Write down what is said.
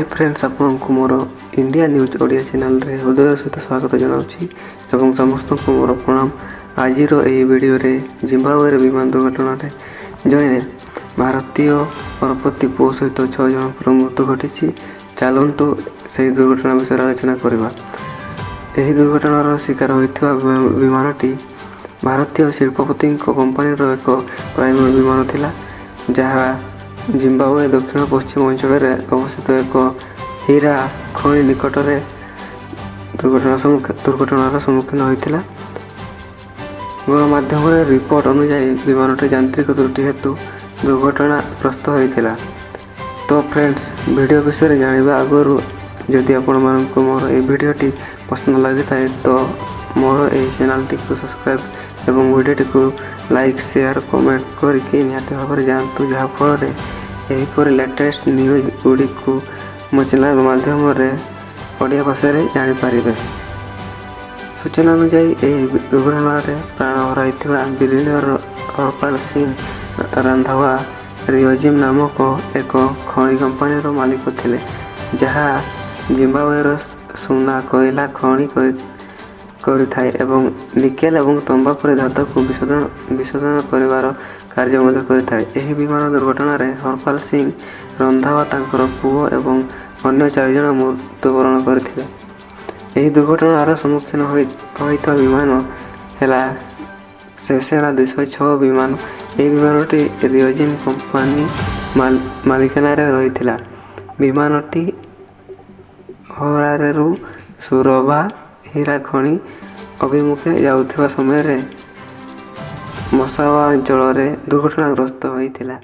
Hi friends आपको मोर India news Odia channel रे उदय सहित स्वागत जनाऊँगी एवं समस्त को मोर प्रणाम। आज वीडियो रे जिम्बाब्वे विमान दुर्घटना जड़े भारतीय परपति पुओ सहित 6 जन मृत्यु घटी। चलतु से दुर्घटना विषय आलोचना करवा। यह दुर्घटनार शिकार होता विमानटी भारतीय शिल्पपति कंपानी एक प्राइवेट विमान थिला, जहाँ जिम्बाब्वे दक्षिण पश्चिम अंचल में अवस्थित एक हीरा खनि निकट में दुर्घटनार सम्मुखीन होता। गणमाध्यम रिपोर्ट अनुसार विमानटी यांत्रिक त्रुटि हेतु दुर्घटनाग्रस्त होता। तो फ्रेंड्स वीडियो विषय जाना आगु जदि आपण मानक मोर ये वीडियोटी पसंद लगी था तो मोर ये चैनल टी सब्सक्राइब एवं वीडियोटी को लाइक शेयर कमेंट करके निहाती भाव में जातु, जहाँफल यहीपर लेटेस्ट न्यूज गुड़ी को मो चैनल माध्यम ओडिया भाषा जानीपर। सूचना अनुसार यह दुर्घटना प्राण हर बिलियनर हरपाल सिंह रंधावा रियोजिम नामक एक खनि कंपानी मालिक थे, जहाँ जिम्बाब्वेर सुना कोयला खनि करिथाए एवं निकेल एवं तंबा पर धातु को विशोधन करिवार कार्य मध्य करिथाए। एही विमान दुर्घटना रे हरपाल सिंह रंधावा तांकर पुओ एवं अन्य 4 जन मृत्युवरण करथिले। एही दुर्घटनार सम्मुखीन होइता विमान हेला सेसेना 206 विमान। एही विमानटी रियोजिम कंपानी मालिकाना रे रहिथिला। विमानटी हरारेरु सुरभा हीरा खनि अभिमुखे जाउथिबा समय रे मसावा अंचल दुर्घटनाग्रस्त होइथिला।